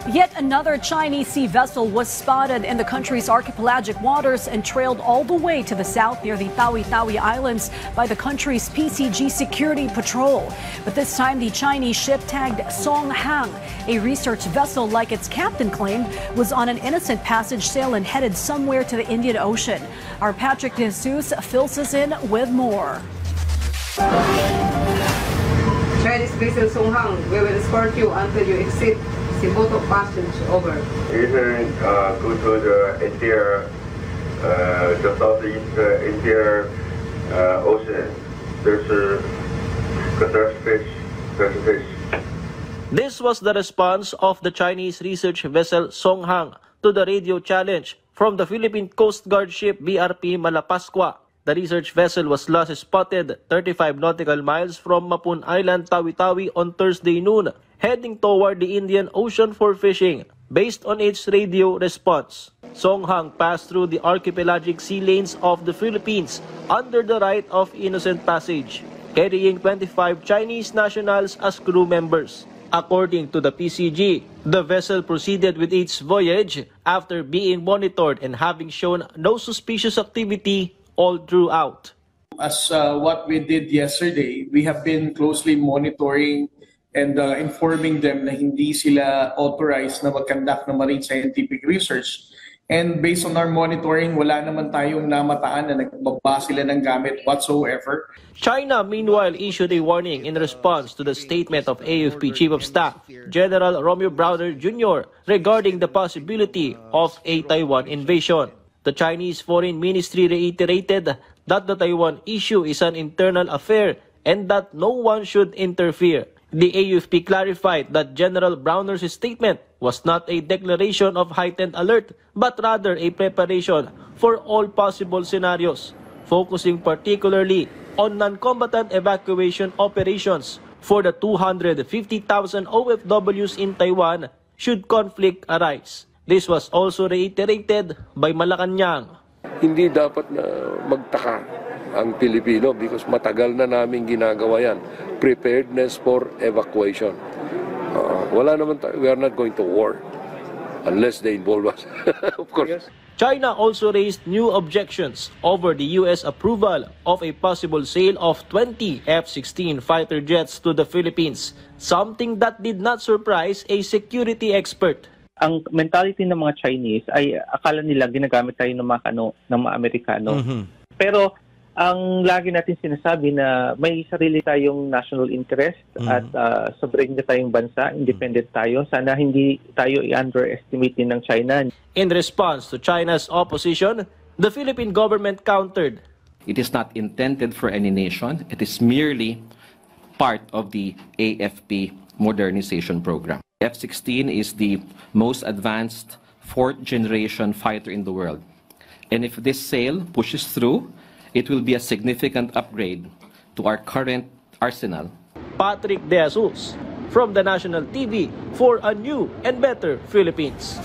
Yet another Chinese sea vessel was spotted in the country's archipelagic waters and trailed all the way to the south near the Tawi-Tawi Islands by the country's PCG security patrol. But this time the Chinese ship tagged Song Hang, a research vessel like its captain claimed, was on an innocent passage sail and headed somewhere to the Indian Ocean. Our Patrick De Jesus fills us in with more. Chinese vessel Song Hang, we will escort you until you exit Siboto Passage. Over. You can go to the interior, the southeast interior ocean. There's fish. This was the response of the Chinese research vessel Song Hang to the radio challenge from the Philippine Coast Guard ship BRP Malapascua. The research vessel was last spotted 35 nautical miles from Mapun Island, Tawi-Tawi on Thursday noon, heading toward the Indian Ocean for fishing. Based on its radio response, Song Hang passed through the archipelagic sea lanes of the Philippines under the right of innocent passage, carrying 25 Chinese nationals as crew members. According to the PCG, the vessel proceeded with its voyage after being monitored and having shown no suspicious activity all throughout. As what we did yesterday, we have been closely monitoring and informing them na hindi sila authorized na mag-conduct ng marine scientific research. And based on our monitoring, wala naman tayong namataan na nagbaba sila ng gamit whatsoever. China, meanwhile, issued a warning in response to the statement of AFP Chief of Staff, General Romeo Browder Jr., regarding the possibility of a Taiwan invasion. The Chinese Foreign Ministry reiterated that the Taiwan issue is an internal affair and that no one should interfere. The AFP clarified that General Browder's statement was not a declaration of heightened alert, but rather a preparation for all possible scenarios, focusing particularly on non-combatant evacuation operations for the 250,000 OFWs in Taiwan should conflict arise. This was also reiterated by Malacanang. Hindi dapat na magtaka ang Pilipino because matagal na namin ginagawa yan. Preparedness for evacuation. Wala naman tayo. We are not going to war unless they involve us. Of course. China also raised new objections over the U.S. approval of a possible sale of 20 F-16 fighter jets to the Philippines, something that did not surprise a security expert. Ang mentality ng mga Chinese ay akala nila ginagamit tayo ng mga Amerikano. Pero ang lagi natin sinasabi na may sarili tayong national interest at sovereign tayong bansa, independent tayo. Sana hindi tayo i-underestimate din ng China. In response to China's opposition, the Philippine government countered. It is not intended for any nation. It is merely part of the AFP modernization program. F-16 is the most advanced fourth-generation fighter in the world. And if this sale pushes through, it will be a significant upgrade to our current arsenal. Patrick De Jesus from the National TV for a new and better Philippines.